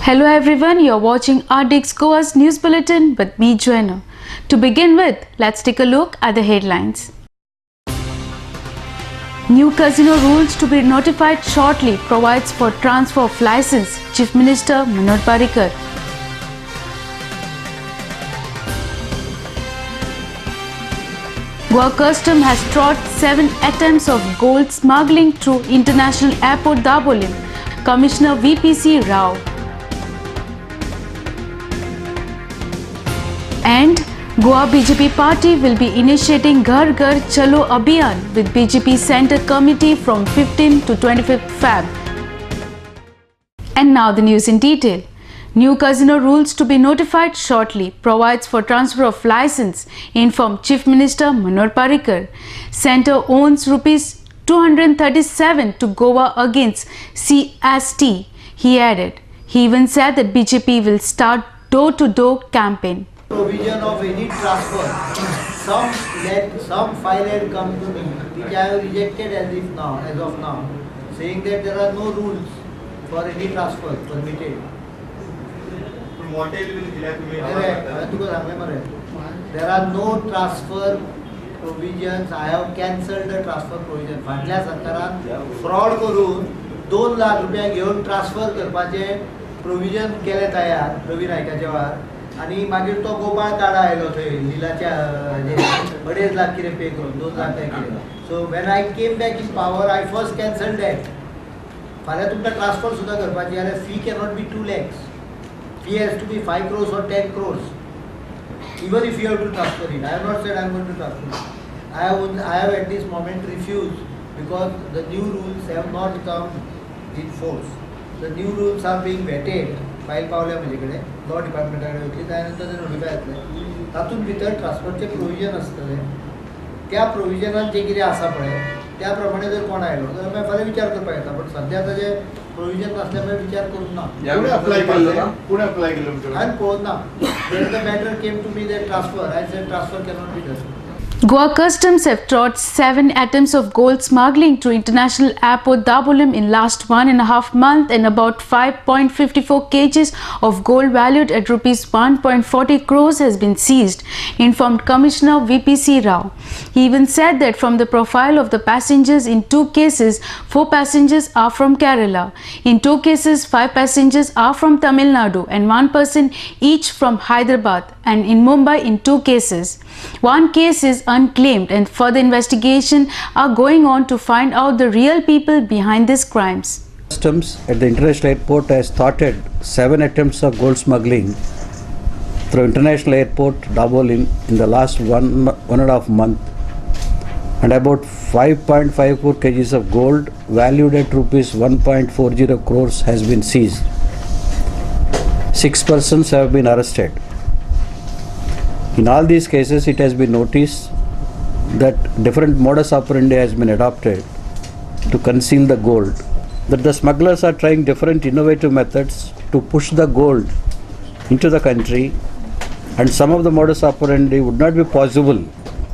Hello everyone, you're watching RDX Goa's News Bulletin with me, Joanna. To begin with, let's take a look at the headlines. New casino rules to be notified shortly provides for transfer of license, Chief Minister Manoj Parrikar. Goa Custom has trod 7 attempts of gold smuggling through International Airport Dabolim, Commissioner VPC Rao. And Goa BJP party will be initiating Ghar Ghar Chalo Abhiyan with BJP Centre Committee from 15th to 25th Feb. And now the news in detail. New casino rules to be notified shortly provides for transfer of license, informed Chief Minister Manoj Parrikar. Centre owns rupees 237 to Goa against CST, he added. He even said that BJP will start door-to-door campaign. Provision of any transfer, some file had come to me, which I have rejected as of now, saying that there are no rules for any transfer permitted. There are no transfer provisions. I have cancelled the transfer provision. फाटल्या सरकारान fraud करून 2 लाख रुपया घेऊन transfer करपाचे provision केले तयार रवी नायकाचे वार आणि मागीर तो गोपाळ काडा आयलो थंय लिलाच्या 2.5 लाख कितें पे करून 2 लाख काय कितें. So when I came back in power I first cancel that. फाल्यां तुमकां ट्रान्सफर सुद्दां करपाची जाल्यार फी cannot be 2 lakhs. Fee has to be 5 crores or 10 crores. Even if you have to transfer it. I have not said I am going to transfer it. I have at this moment refused because the new rules have not come in force. The new rules are being vetted. File पावल्या म्हजे कडेन law डिपार्टमेंटा कडेन वयतली त्यानंतर ते notify जातले. तातूंत भितर ट्रान्सफरचे प्रोविजन आसतले. त्या प्रोविजनान जे कितें आसा पळय त्या प्रमाणे जर कोण आयलो जाल्यार मागीर फाल्यां विचार करपाक येता. पण सद्या ताजे प्रोविजन नासल्यामुळे विचार करूंक ना. पुणे अप्लाय केलो हांवें पळोवंक ना. When the matter came to me that transfer, I said transfer cannot be done. Goa Customs have trod 7 attempts of gold smuggling to International Airport Dabolim in last 1.5 months, and about 5.54 kgs of gold valued at rupees 1.40 crores has been seized, informed Commissioner VPC Rao. He even said that from the profile of the passengers in 2 cases, 4 passengers are from Kerala. In 2 cases, 5 passengers are from Tamil Nadu and 1 person each from Hyderabad, and in Mumbai in 2 cases. 1 case is unclaimed, and further investigation are going on to find out the real people behind these crimes. Customs at the International Airport has started 7 attempts of gold smuggling through International Airport Dabolim in the last 1.5 month, and about 5.54 kgs of gold valued at rupees 1.40 crores has been seized. 6 persons have been arrested. In all these cases, it has been noticed that different modus operandi has been adopted to conceal the gold. That the smugglers are trying different innovative methods to push the gold into the country, and some of the modus operandi would not be possible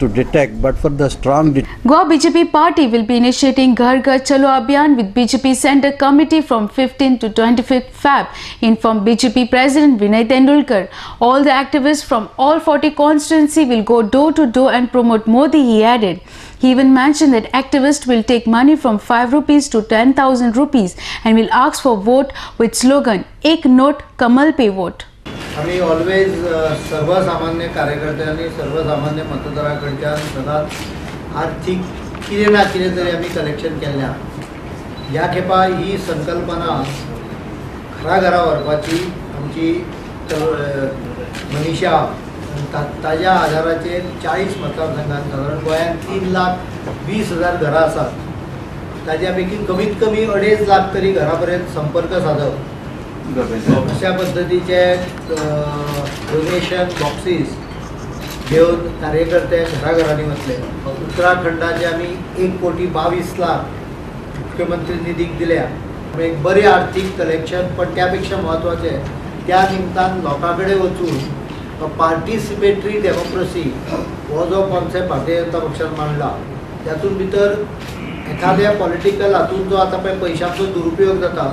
to detect but for the strong Goa BJP party will be initiating Ghar Ghar Chalo Abhiyan with BJP Centre Committee from 15th to 25th Feb, informed BJP President Vinay Tendulkar. All the activists from all 40 constituency will go door to door and promote Modi, he added. He even mentioned that activists will take money from 5 rupees to 10,000 rupees and will ask for vote with slogan Ek Note Kamal Pe Vote. आम्ही always सर्वसामान्य कार्यकर्त्यांनी सर्वसामान्य मतदाराकडच्यान सदांच आर्थीक कितें ना कितें तरी आमी कलेक्शन केल्ल्या. ह्या खेपा ही संकल्पना घरा व्हरपाची आमची मनीषा ताज्या आधाराचेर 40 मतदारसंघात सादारण गोंयांत 3,20,000 घरां आसात. ताज्या पैकी कमीत कमी 2.5 लाख तरी घरा पर्यंत संपर्क साधप. अशा पद्धतीचे डोनेशन बॉक्सीस घेऊन कार्यकर्ते घराघरांनी वतले. उत्तराखंडाचे आम्ही 1,22,00,000 मुख्यमंत्री निधीक दिल्या. एक बरे आर्थिक कलेक्शन. पण त्यापेक्षा महत्त्वाचे त्या निमतान लोकांकडे वचून पार्टिसिपेटरी डेमोक्रेसी हो जो कॉन्सेप्ट भारतीय जनता पक्षान मांडला त्यातून भितर एखाद्या पॉलिटिकल हातून जो आता पळय पयशांचो दुरुपयोग जाता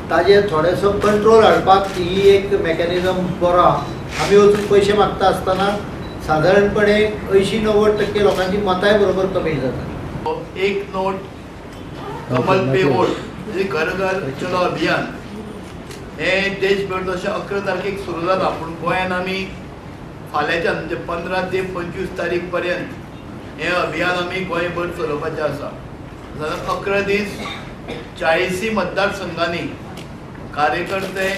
ताजेर थोडेसो कंट्रोल हाडपाक ही एक मेकॅनिझम बरो आहा. आमी वचून पयशे मागता आसतना सादारणपणे 80-90% लोकांची मताय बरोबर कमी जाता. एक नोट कमल पे वोट म्हणजे घर घर चलो अभियान हे देशभर जशें 11 तारखेक सुरू जाता, पूण गोंयान आमी फाल्यांच्यान म्हणजे 15 ते 25 तारीख पर्यंत हे अभियान आमी गोंयभर चलोवपाचें आसा. 11 दीस 40 मतदारसंघांनी कार्यकर्ते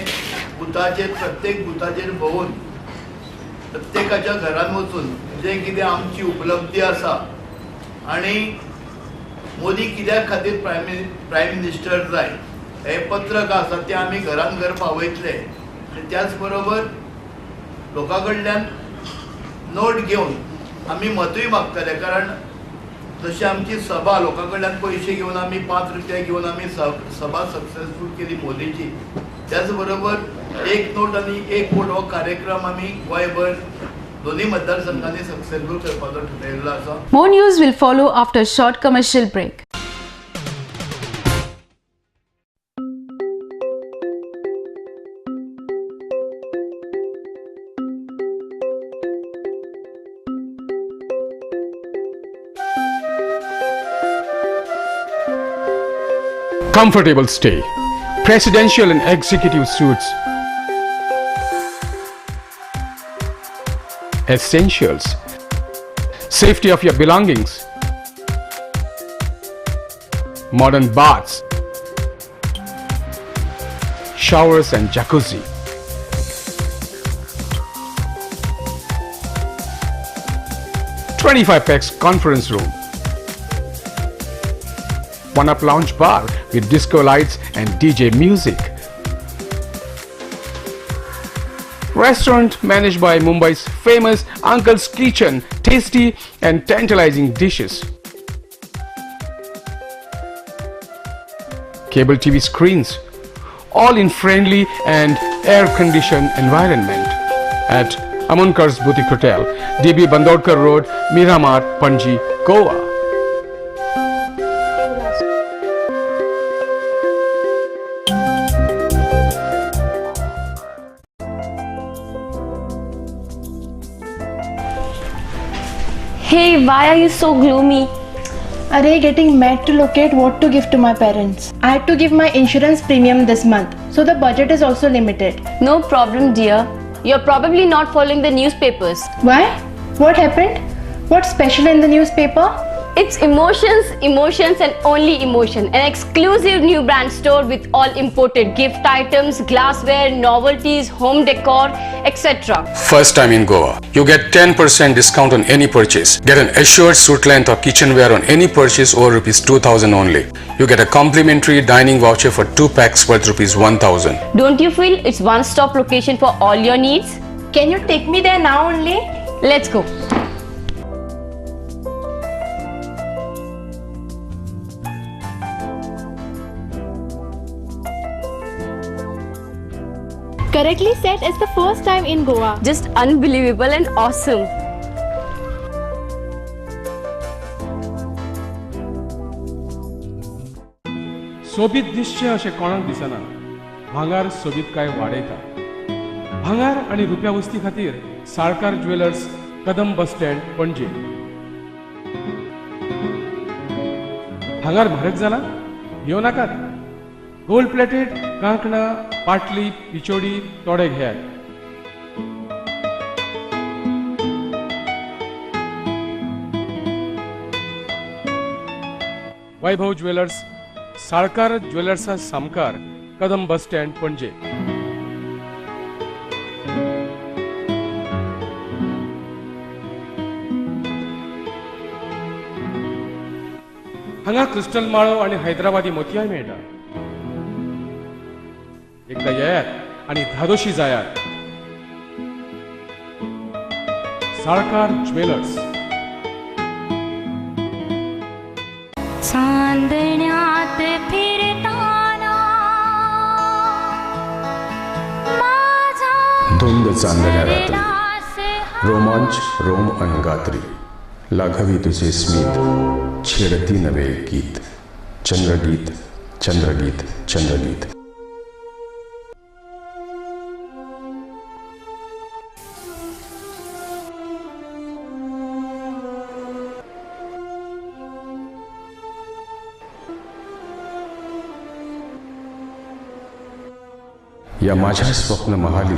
बुथाचेर प्रत्येक बुथाचेर भोंवून प्रत्येकाच्या घरान वचून जे कितें आमची उपलब्धी आसा आनी मोदी कित्या खातीर प्रायम मिनिस्टर जाय हे पत्रक आसा तें आमी घरान घर पावयतले. आनी त्याच बरोबर लोकां कडल्यान नोट घेवन आमी मतूय मागतले, कारण जशी आमची सभा लोकां कडल्यान पयशे घेवन आमी 5 रुपया घेवन आमी सभा सक्सेसफूल केली मोदीची, त्याच बरोबर एक नोट आनी एक वोट हो कार्यक्रम आमी गोंयभर दोन्ही मतदारसंघांनी सक्सेसफूल करपाचो ठरयल्लो आसा. More news will follow after a short commercial break. Comfortable stay, presidential and executive suites, essentials, safety of your belongings, modern baths, showers and jacuzzi, $25 conference room, one-up lounge bar with disco lights and DJ music. Restaurant managed by Mumbai's famous Uncle's Kitchen, tasty and tantalizing dishes. Cable TV screens, all in friendly and air-conditioned environment at Amunkar's Boutique Hotel, DB Bandodkar Road, Miramar, Panji, Goa. Hey, why are you so gloomy? Array, getting mad to locate what to give to my parents. I had to give my insurance premium this month, so the budget is also limited. No problem, dear. You're probably not following the newspapers. Why? What happened? What's special in the newspaper? It's emotions, emotions and only emotion. An exclusive new brand store with all imported gift items, glassware, novelties, home decor, etc. First time in Goa, you get 10% discount on any purchase. Get an assured suit length or kitchenware on any purchase over ₹2,000 only. You get a complimentary dining voucher for 2 packs worth ₹1,000. Don't you feel it's one-stop location for all your needs? Can you take me there now only? Let's go. Correctly said, it's the first time in Goa. Just unbelievable and awesome. सोबीत दिसचे अशें कोणाक दिसना. भांगार सोबीत काय वाडयता. भांगार आनी रुप्या वस्ती खातीर साळकार ज्वेलर्स, कदम बस स्टँड, पणजे. भांगार म्हारग जाला? घेव नाकात. गोल्ड प्लेटेड कांकणां, पाटली, पिचोडी तोडे घेयात. वैभव ज्वेलर्स, साळकार ज्वेलर्सा सामकार, कदम बस स्टँड, पणजे. हांगा क्रिस्टल माळो आणि हैदराबादी मोतयाय मेळटा. एकदा येयात आणि धादोशी जायात. साळकार ज्वेलर्स. चांदण्यात फिरताना माझा धुंद चांदण्या रात्री, दिलास रोमांच रोम अंगात्री, लाघवी तुझे स्मित, छेडती नवे गीत, चंद्रगीत, चंद्रगीत, चंद्रगीत. या माझ्या स्वप्न महाली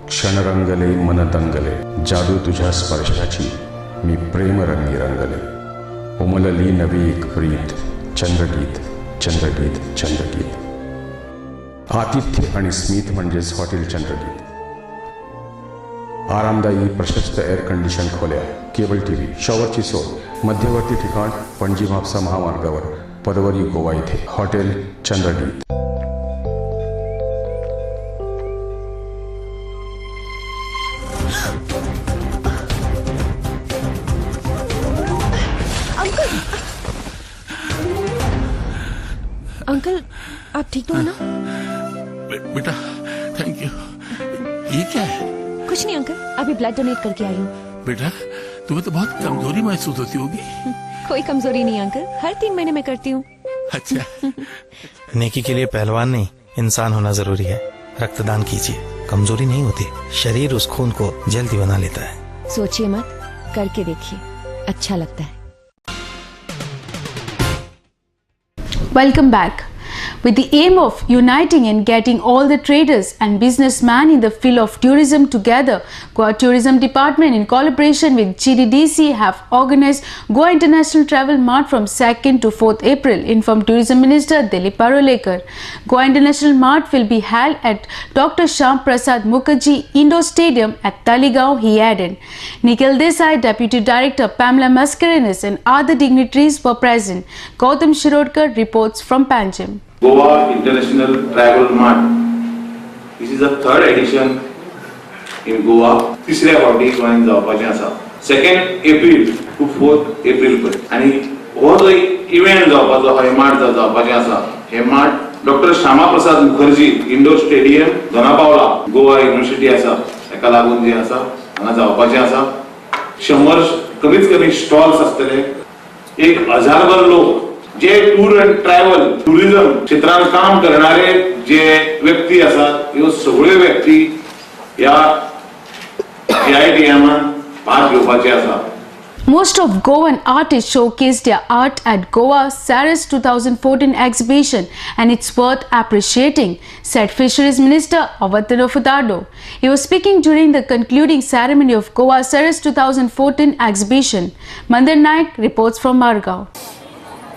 क्षण रंगले मन दंगले, जादू तुझ्या स्पर्शाची मी प्रेम रंगी रंगले. उमलली नवी एक प्रीत, चंद्रगीत चंद्रगीत चंद्रगीत. आतिथ्य आणि स्मित म्हणजेच हॉटेल चंद्रगीत. आरामदायी प्रशस्त एअर कंडिशन खोल्या, केबल टीव्ही, शॉवरची सोय, मध्यवर्ती ठिकाण पणजी म्हापसा महामार्गावर पदवरी गोवा येथे हॉटेल चंद्रगीत. अंकल आप ठीक तो हो ना? बेटा थैंक यू. ये क्या है? कुछ नहीं अंकल, अभी ब्लड डोनेट करके आई हूँ. बेटा तुम्हें तो बहुत कमजोरी महसूस होती होगी. कोई कमजोरी नहीं अंकल, हर 3 महीने में करती हूँ. अच्छा. नेकी के लिए पहलवान नहीं इंसान होना जरूरी है. रक्तदान कीजिए, कमजोरी नहीं होती, शरीर उस खून को जल्दी बना लेता है. सोचिए मत, करके देखिए, अच्छा लगता है. Welcome back. With the aim of uniting and getting all the traders and businessmen in the field of tourism together, Goa Tourism Department in collaboration with GDDC have organized Goa International Travel Mart from 2nd to 4th April, informed Tourism Minister Dilip Parulekar. Goa International Mart will be held at Dr. Shyam Prasad Mukherjee Indoor Stadium at Taligaon, he added. Nikhil Desai, Deputy Director Pamela Mascarenas and other dignitaries were present. Gautam Shirodkar reports from Panjim. Goa International Travel Mart. This is the 3rd edition in Goa. तिसऱ्या फावटी गोंयांत जावपाचें आसा. 2nd April to 4th April पर्यंत. आनी हो जो event जावपाचो हे मार्ट जावपाचें आसा. हे mart doctor Shyama Prasad Mukherjee indoor stadium Dona Paula Goa university आसा ताका लागून जे आसा हांगा जावपाचें आसा. 100 कमीत कमी स्टॉल्स आसतले. 1000 लोक जे टूर अँड ट्रॅव्हल टुरिझम क्षेत्रात काम करणारे जे व्यक्ती असतात ह्यो सगळ्यो व्यक्ती या GITM भाग घेवपाचे आसा. Most of Goan artists showcased their art at Goa Saras 2014 exhibition, and it's worth appreciating, said Fisheries Minister Avatano Fudado. He was speaking during the concluding ceremony of Goa Saras 2014 exhibition. Mandar Naik reports from Margao.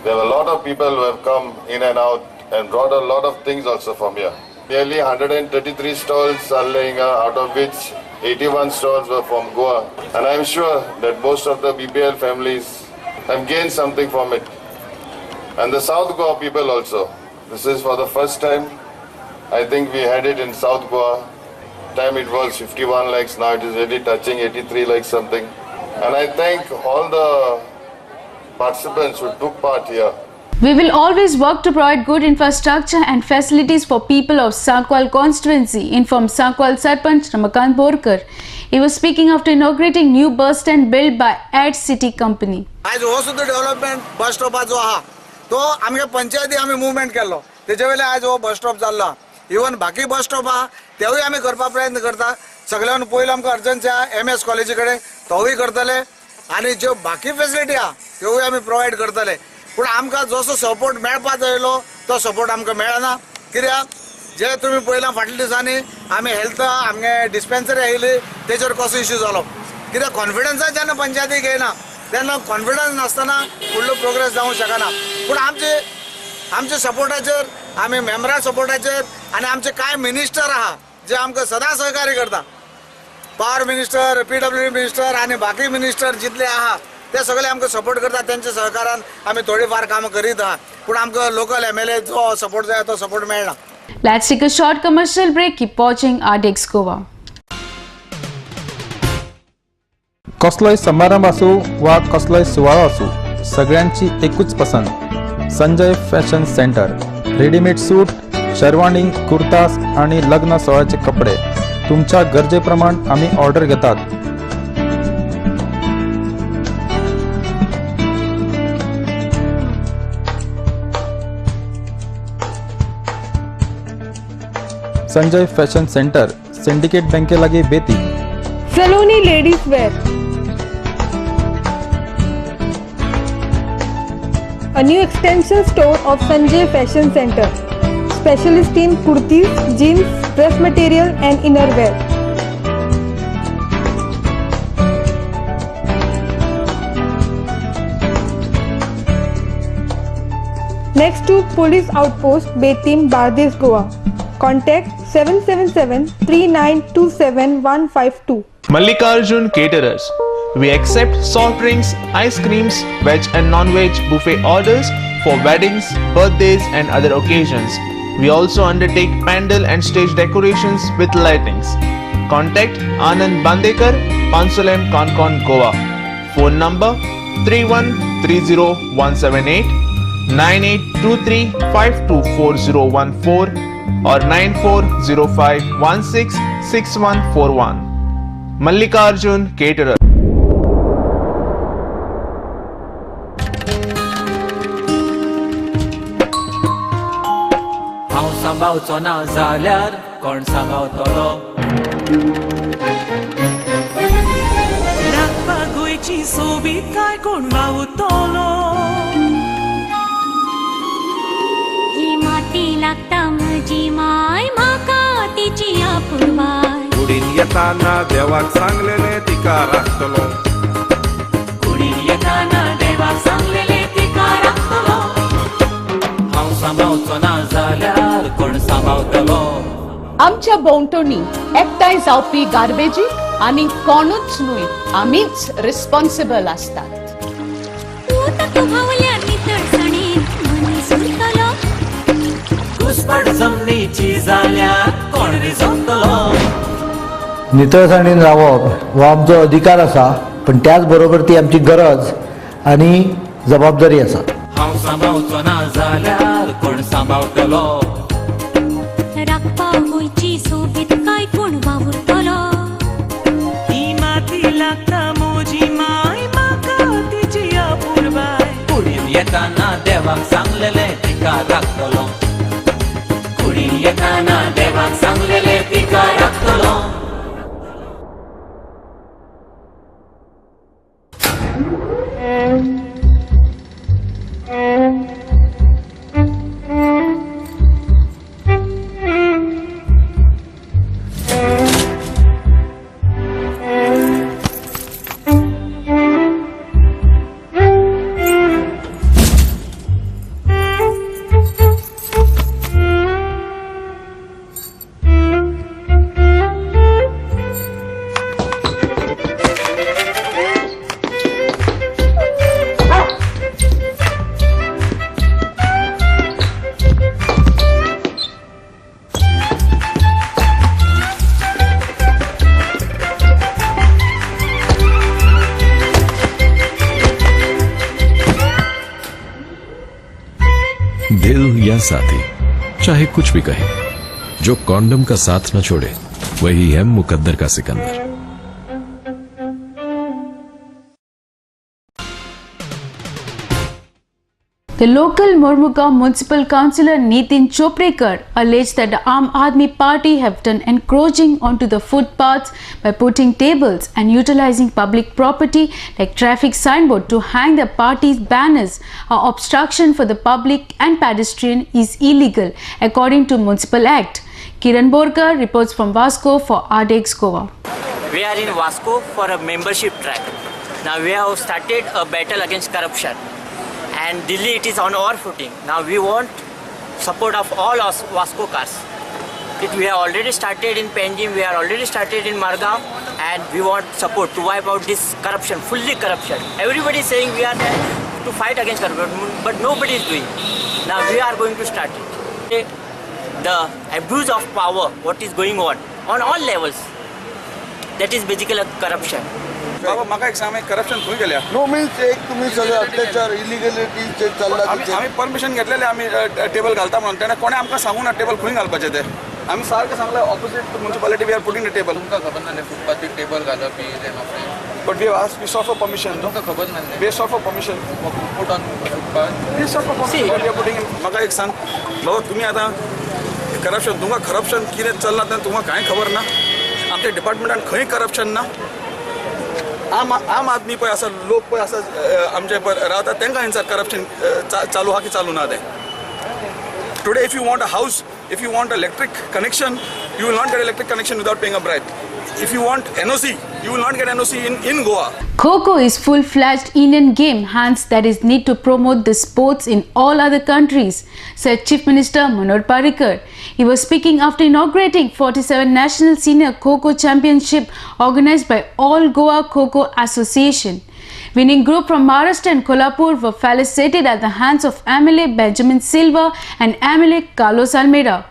There are a lot of people who have come in and out and brought a lot of things also from here. Nearly 133 stalls are laying out of which 81 stalls were from Goa. And I am sure that most of the BPL families have gained something from it. And the South Goa people also. This is for the first time. I think we had it in South Goa. Time it was 51 lakhs, now it is already touching 83 lakhs something. And I thank all the participants who took part here. We will always work to provide good infrastructure and facilities for people of Sankwal constituency, informed Sankwal Sarpanch Ramakant Borkar. He was speaking after inaugurating new bus stand built by Ad City Company. आज हो सुद्धा development बस स्टॉपाचो आहा तो आमगे पंचायती आमी movement केलो तेजे वेळी आज हो बस स्टॉप जाल्लो. इवन बाकी बस स्टॉप आहा तेवूय आमी करपा प्रयत्न करता. सगळ्यान पयलो आमकां अर्जन्सी आहा MS कॉलेजी कडेन तोवूय करतले आनी ज्यो बाकी फेसिलिटी आहा त्योवूय आमी प्रोवायड करतले. पूण आमकां जसो सपोर्ट मेळपा जायलो तो सपोर्ट आमकां मेळना. कित्याक जे तुमी पयला फाटल्या दिसांनी आमी हेल्थ आमगे डिस्पेन्सरी आयिल्ली तेजेर कसो इश्यू जालो. कित्याक कॉन्फिडन्स जेन्ना पंचायती घेयना तेन्ना कॉन्फिडन्स नासतना फुडलो प्रोग्रेस जावंक शकना. पूण आमचे सपोर्टाचेर आमी मेंबरा सपोर्टाचेर आनी आमचे कांय मिनिस्टर आहा जे आमकां सदां सहकार्य करता. पावर मिनिस्टर, PWD मिनिस्टर आनी बाकी मिनिस्टर जितले आहा ते सगळे आमकां सपोर्ट करता. त्यांच्या सहकारान आमी थोडी फार कामां करीत आहा. पूण आमकां लोकल MLA जो सपोर्ट जाय तो सपोर्ट मेळना. Let's take a short commercial break. Keep watching Ardex Goa. कसलोय समारंभ आसूं वा कसलोय सुवाळो आसूं सगळ्यांची एकूच पसंत Sanjay fashion centre. Readymade suit, sherwani, kurtas आणि लग्न सोहळ्याचे कपडे तुमच्या गरजेप्रमाण आम्ही ऑर्डर घेतात. संजय फॅशन सेंटर, सिंडिकेट बँके लागी बेती. Saloni ladies wear, a new extension store of Sanjay Fashion Center, specialist in kurtis, jeans, dress material and innerwear. Next to Police Outpost, Betim, Bardes, Goa. Contact 777-3927-152. Mallikarjun Caterers. We accept soft drinks, ice creams, veg and non-veg buffet orders for weddings, birthdays and other occasions. We also undertake pandal and stage decorations with lightings. Contact Anand Bandekar, Pansulem, Concon, Goa. Phone number 3130-178, 9823-524014 or 9405-166141. Mallikarjun Caterer. हांव सांबाळचो ना जाल्यार कोण सांबाळतलो राखपाक गोंयची सोबीत काय कोण वावुरतलो ही माती लागता म्हजी माय म्हाका तिची आपुरबाय कुडीन येताना देवाक सांगलेले तिका राखतलो कुडीन येताना देवाक सांगलेले तिका राखतलो हांव सांबाळचो ना जाल्यार कोण सांबाळतलो आमच्या भोंवतणी एकठांय जावपी गार्बेजी आनी कोणूच न्हय आमीच रिस्पॉन्सिबल आसतात तूं भावल्यार नितळसाणेन मनीस उरतलो घुसपट जमनीची जाल्यार कोण रिजवतलो नितळसाणीन रावप हो आमचो अधिकार आसा पण त्याच बरोबर ती आमची गरज आनी जबाबदारी आसा हांव सांबाळचो ना जाल्यार कोण सांबाळतलो राखपाक गोंयची सोबीत काय कोण वावुरतलो ही माती लागता म्हजी माय म्हाका तिची आपुरबाय कुडीन येताना देवाक सांगलेले तिका राखतलो कुडीन येताना देवाक सांगलेले तिका राखतलो दिल या साथी चाहे कुछ भी कहे, जो कॉन्डम का साथ न छोड़े वही है मुकद्दर का Sikandar. The local Mormugaon Municipal Councillor Nitin Choprekar alleged that the Aam Aadmi Party have done encroaching onto the footpaths by putting tables and utilizing public property like traffic signboard to hang the party's banners. Our obstruction for the public and pedestrian is illegal according to Municipal Act. Kiran Borkar reports from Vasco for RDX Goa. We are in Vasco for a membership track. Now we have started a battle against corruption. And Delhi, it is on our footing. Now we want support of all us Vasco cars. We have already started in Panjim, we are already started in Margaon, and we want support to wipe out this corruption, fully corruption. Everybody is saying we are there to fight against corruption, but nobody is doing. Now we are going to start it. The abuse of power, what is going on all levels, that is basically corruption. बाबा म्हाका एक सांग corruption खंय गेल्या no means एक तुम्ही सगळे अत्याचार illegality जे चालला आम्ही परमिशन घेतलेले आम्ही टेबल घालता म्हणून तेणे कोणे आमकां सांगूं ना टेबल खंय घालपाचें ते आम्ही सारकें सांगलें opposite municipality we are putting the table तुमकां खबर नासलें फुटपाथीर टेबल घालप but we ask we saw for permission तुमकां खबर नासलें we saw for permission put on footpath we saw for permission we are putting म्हाका एक सांग बाबा तुम्ही आता करप्शन तुमकां करप्शन कितें चल्लां तें तुमकां कांय खबर ना आमच्या डिपार्टमेंटान खंय करप्शन ना आम आदमी पळय आसा लोक पळय आसा आमचे पळय रावतात तांकां हांगासर करप्शन चालू आहा की चालू ना तें today if you want a हावस If you want electric connection, you will not get electric connection without paying a bribe. If you want NOC, you will not get NOC in Goa. Kho-Kho is full-fledged Indian game, hence there is need to promote the sports in all other countries, said Chief Minister Manoj Parrikar. He was speaking after inaugurating 47 National Senior Kho-Kho Championship organized by All Goa Kho-Kho Association. Winning group from Maharashtra and Kolhapur were felicitated at the hands of MLA Benjamin Silva and MLA Carlos Almeida.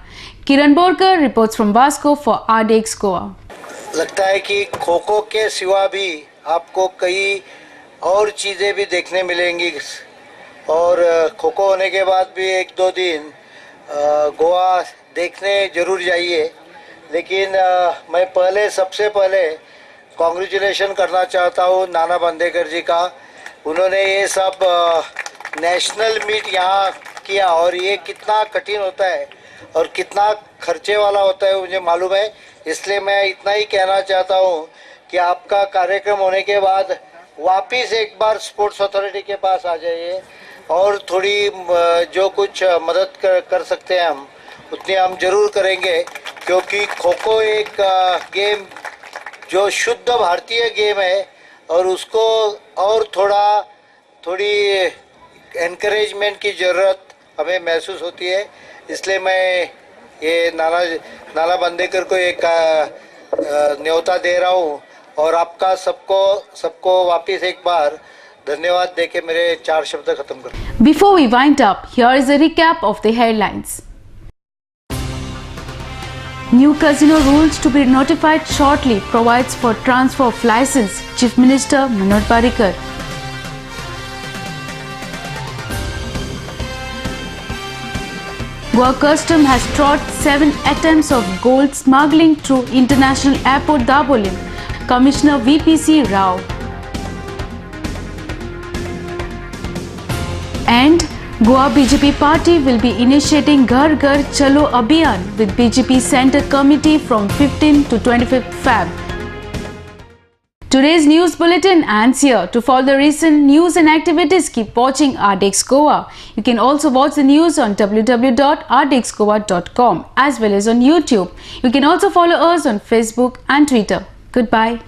Kiran Borkar reports from Vasco for RDX Goa. लगता है कि खो खो के सिवा भी आपको कई और चीज़ें भी देखने मिलेंगी और खो खो होने के बाद भी 1-2 दिन गोवा देखने जरूर जाइए। लेकिन मैं सबसे पहले कॉन्ग्रेचुलेशन करना चाहता हूँ नाना बांदेकर जी का। उन्होंने ये सब नेशनल मीट यहाँ किया और ये कितना कठिन होता है और कितना खर्चे वाला होता है मुझे मालूम है। इसलिए मैं इतना ही कहना चाहता हूँ कि आपका कार्यक्रम होने के बाद वापस एक बार स्पोर्ट्स अथॉरिटी के पास आ जाइए और थोड़ी जो कुछ मदद कर सकते हैं हम उतनी हम जरूर करेंगे, क्योंकि खो खो एक गेम जो शुद्ध भारतीय गेम है और उसको और थोड़ी एनकरेजमेंट की ज़रूरत हमें महसूस होती है। इसलिए मैं ये नाना बांदेकर को एक न्योता दे रहा हूँ और आपका सबको वापस एक बार धन्यवाद देके मेरे 4 शब्द खत्म करूँ। Before we wind up, here is a recap of the headlines. New casino rules to be notified shortly provides for transfer of license, Chief Minister Manoj Parrikar. Goa Custom has trod 7 attempts of gold smuggling through International Airport Dabolim, Commissioner VPC Rao. And Goa BJP party will be initiating Ghar Ghar Chalo Abhiyan with BJP Centre Committee from 15th to 25th Feb. Today's news bulletin ends here. To follow the recent news and activities, keep watching RDX Goa. You can also watch the news on www.rdxgoa.com as well as on YouTube. You can also follow us on Facebook and Twitter. Goodbye.